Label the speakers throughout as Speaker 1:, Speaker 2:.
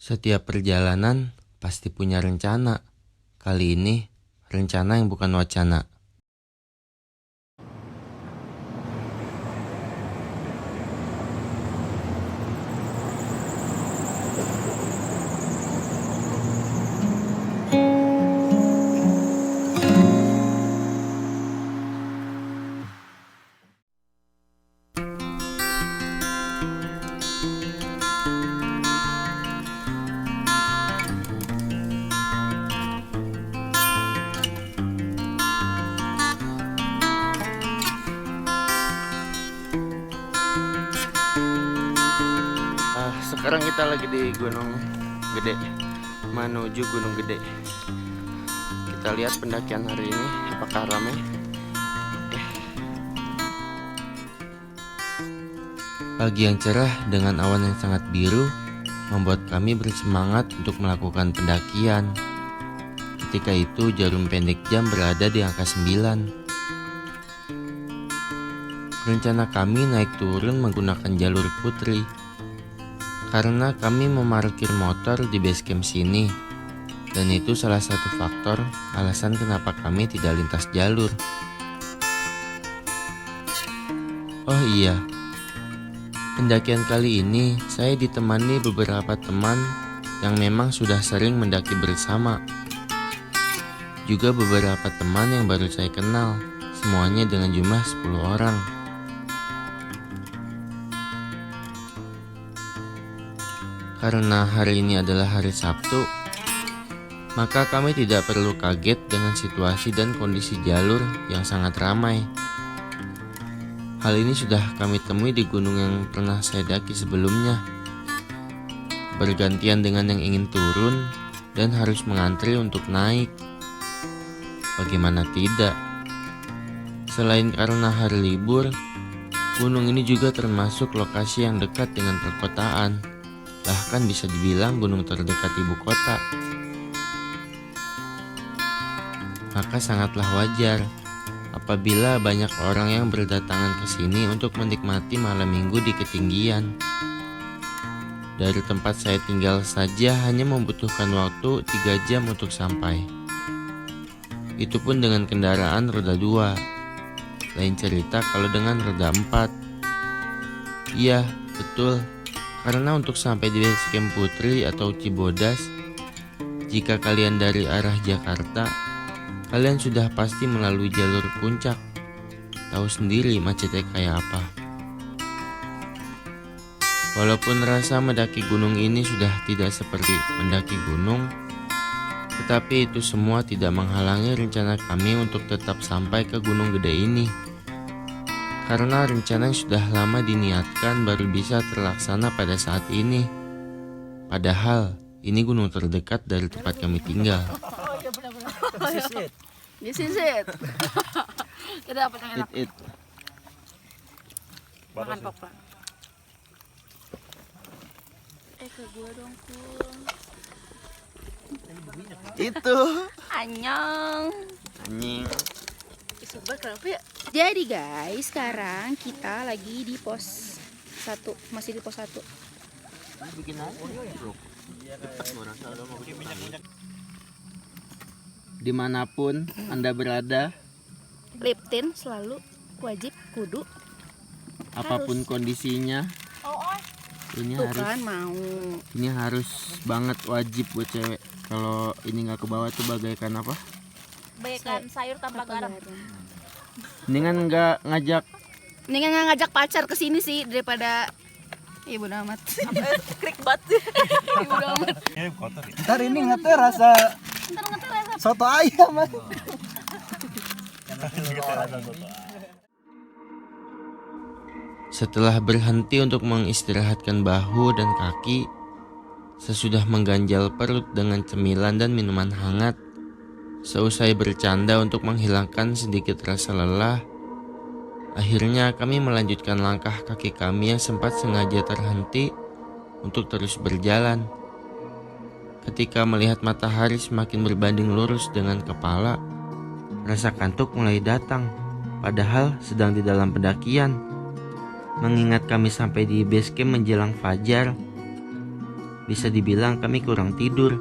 Speaker 1: Setiap perjalanan pasti punya rencana. Kali ini, rencana yang bukan wacana. Sekarang kita lagi di Gunung Gede, menuju Gunung Gede. Kita lihat pendakian hari ini apakah ramai. Pagi yang cerah dengan awan yang sangat biru membuat kami bersemangat untuk melakukan pendakian. Ketika itu jarum pendek jam berada di angka 9. Rencana kami naik turun menggunakan jalur putri, karena kami memarkir motor di base camp sini, dan itu salah satu faktor alasan kenapa kami tidak lintas jalur. Oh iya, pendakian kali ini saya ditemani beberapa teman yang memang sudah sering mendaki bersama. Juga beberapa teman yang baru saya kenal, semuanya dengan jumlah 10 orang. Karena hari ini adalah hari Sabtu, maka kami tidak perlu kaget dengan situasi dan kondisi jalur yang sangat ramai. Hal ini sudah kami temui di gunung yang pernah saya daki sebelumnya. Bergantian dengan yang ingin turun dan harus mengantri untuk naik. Bagaimana tidak? Selain karena hari libur, gunung ini juga termasuk lokasi yang dekat dengan perkotaan. Bahkan bisa dibilang gunung terdekat ibu kota. Maka sangatlah wajar apabila banyak orang yang berdatangan ke sini untuk menikmati malam minggu di ketinggian. Dari tempat saya tinggal saja hanya membutuhkan waktu 3 jam untuk sampai. Itu pun dengan kendaraan roda 2. Lain cerita kalau dengan roda 4. Iya, betul. Karena untuk sampai di base camp Putri atau Cibodas, jika kalian dari arah Jakarta, kalian sudah pasti melalui jalur puncak. Tahu sendiri macetnya kayak apa. Walaupun rasa mendaki gunung ini sudah tidak seperti mendaki gunung, tetapi itu semua tidak menghalangi rencana kami untuk tetap sampai ke Gunung Gede ini. Karena rencana yang sudah lama diniatkan baru bisa terlaksana pada saat ini. Padahal ini gunung terdekat dari tempat kami tinggal.
Speaker 2: This is it. Kita dapat yang enak.
Speaker 1: It.
Speaker 2: Makan popcorn. Ke gua dong, Kun.
Speaker 1: Itu.
Speaker 2: Annyeong.
Speaker 1: Anjing.
Speaker 2: Sobat kenapa ya? Jadi guys, sekarang kita lagi di pos 1. Masih di pos 1.
Speaker 1: Bikin apa? Dimanapun Anda berada,
Speaker 2: Liptin selalu wajib kudu.
Speaker 1: apapun kondisinya, ini
Speaker 2: Tuh
Speaker 1: harus
Speaker 2: kan mau.
Speaker 1: ini harus banget wajib buat cewek. Kalau ini nggak ke bawah tuh bagaikan apa?
Speaker 3: Bagaikan sayur tanpa garam.
Speaker 1: Mendingan nggak ngajak.
Speaker 2: Mendingan nggak ngajak pacar ke sini sih daripada ibu amat.
Speaker 3: Krik bat.
Speaker 2: Ibu amat.
Speaker 4: Ntar ini ngeteh rasa soto ayam.
Speaker 1: Setelah berhenti untuk mengistirahatkan bahu dan kaki, sesudah mengganjal perut dengan cemilan dan minuman hangat, seusai bercanda untuk menghilangkan sedikit rasa lelah, akhirnya kami melanjutkan langkah kaki kami yang sempat sengaja terhenti untuk terus berjalan. Ketika melihat matahari semakin berbanding lurus dengan kepala, rasa kantuk mulai datang, padahal sedang di dalam pendakian. Mengingat kami sampai di base camp menjelang fajar, Bisa dibilang kami kurang tidur.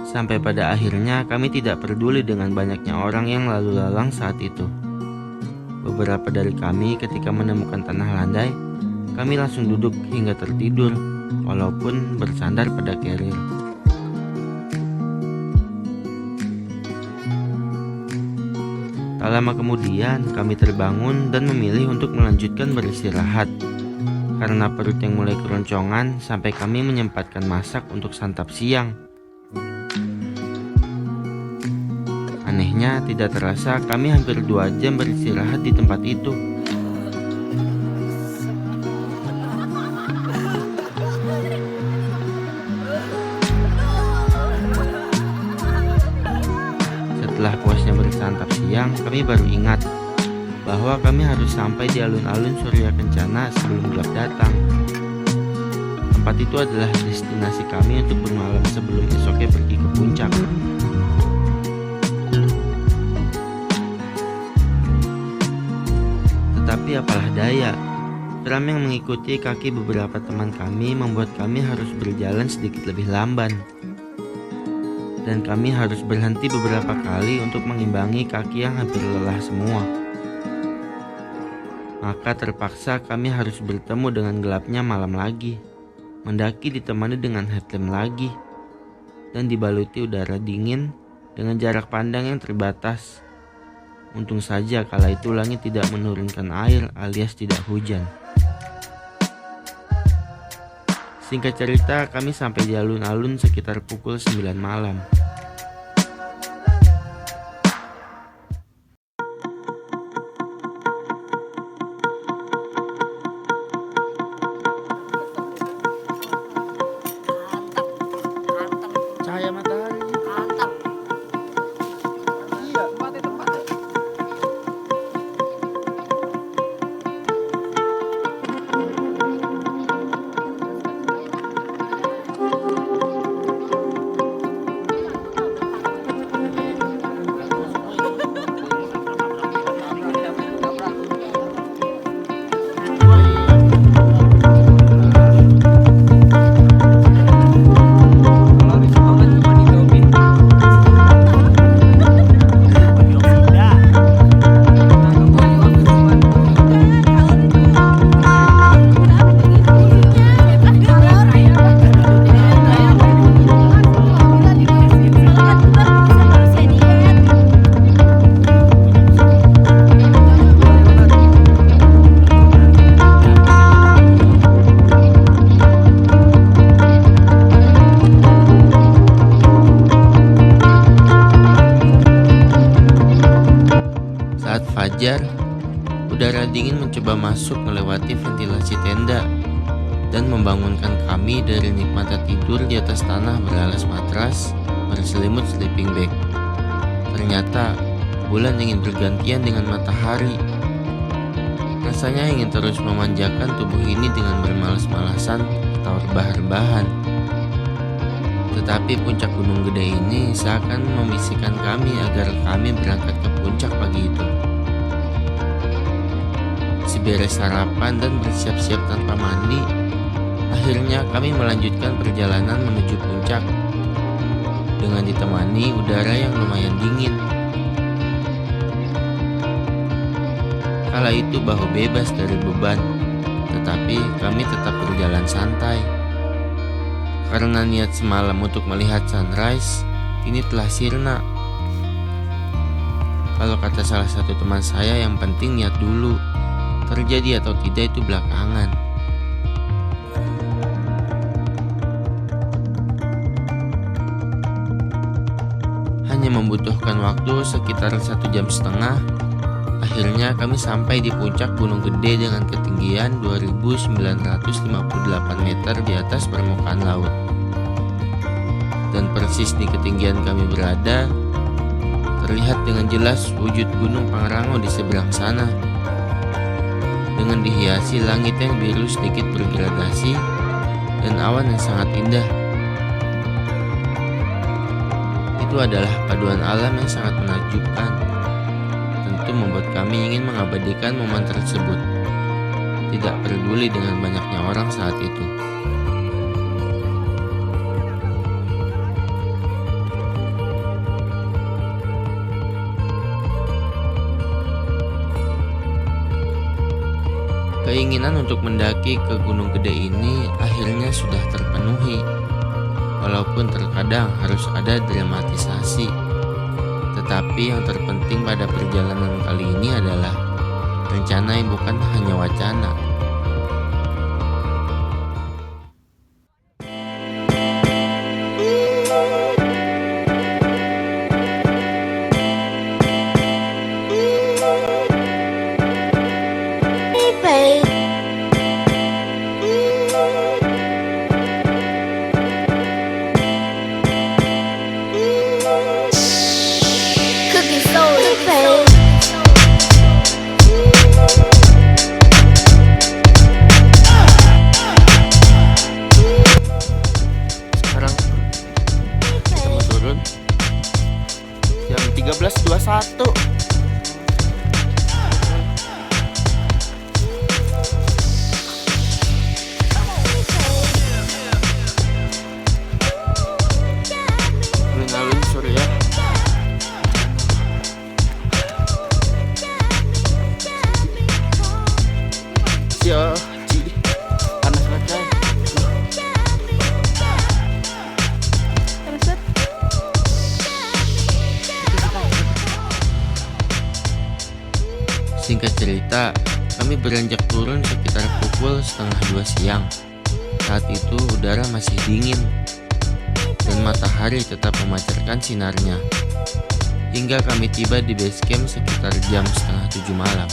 Speaker 1: Sampai pada akhirnya kami tidak peduli dengan banyaknya orang yang lalu lalang saat itu. Beberapa dari kami ketika menemukan tanah landai, kami langsung duduk hingga tertidur, walaupun bersandar pada carrier. Tak lama kemudian kami terbangun dan memilih untuk melanjutkan beristirahat. Karena perut yang mulai keroncongan sampai kami menyempatkan masak untuk santap siang. Anehnya tidak terasa kami hampir 2 jam beristirahat di tempat itu. Setelah puasnya bersantap siang, kami baru ingat bahwa kami harus sampai di alun-alun Surya Kencana sebelum gelap datang. Tempat itu adalah destinasi kami untuk bermalam sebelum esoknya pergi ke puncak. Tetapi apalah daya, kram yang mengikuti kaki beberapa teman kami membuat kami harus berjalan sedikit lebih lamban. Dan kami harus berhenti beberapa kali untuk mengimbangi kaki yang hampir lelah semua. Maka terpaksa kami harus bertemu dengan gelapnya malam lagi, mendaki ditemani dengan headlamp lagi, dan dibaluti udara dingin dengan jarak pandang yang terbatas. Untung saja kala itu langit tidak menurunkan air alias tidak hujan. Singkat cerita, kami sampai di alun-alun sekitar pukul 9 malam. Cahaya matahari.
Speaker 3: Mantap.
Speaker 4: Iya, tempatnya.
Speaker 1: Fajar, udara dingin mencoba masuk melewati ventilasi tenda dan membangunkan kami dari nikmatnya tidur di atas tanah beralas matras berselimut sleeping bag. Ternyata bulan ingin bergantian dengan matahari. Rasanya ingin terus memanjakan tubuh ini dengan bermalas-malasan atau rebah-rebahan. Tetapi puncak Gunung Gede ini seakan membisikkan kami agar kami berangkat ke puncak pagi itu. Beres sarapan dan bersiap-siap tanpa mandi, akhirnya kami melanjutkan perjalanan menuju puncak dengan ditemani udara yang lumayan dingin. Kala itu bahu bebas dari beban, tetapi kami tetap berjalan santai. Karena niat semalam untuk melihat sunrise, kini telah sirna. Kalau kata salah satu teman saya, yang penting niat dulu. Terjadi atau tidak itu belakangan. Hanya membutuhkan waktu sekitar 1,5 jam. Akhirnya kami sampai di puncak Gunung Gede dengan ketinggian 2.958 meter di atas permukaan laut. Dan persis di ketinggian kami berada, terlihat dengan jelas wujud Gunung Pangrango di seberang sana. Dengan dihiasi langit yang biru sedikit bergradasi dan awan yang sangat indah. Itu adalah paduan alam yang sangat menakjubkan. Tentu membuat kami ingin mengabadikan momen tersebut, tidak peduli dengan banyaknya orang saat itu. Keinginan untuk mendaki ke Gunung Gede ini akhirnya sudah terpenuhi. Walaupun terkadang harus ada dramatisasi. Tetapi yang terpenting pada perjalanan kali ini adalah rencana yang bukan hanya wacana. Sekarang kita mau turun jam 13.21. Alun-alun Surya. Yo, Ci. Panas banget, coy. Singkat cerita, kami beranjak turun sekitar pukul 1:30 siang. Saat itu udara masih dingin dan matahari tetap memancarkan sinarnya. Hingga kami tiba di base camp sekitar jam 6:30 malam.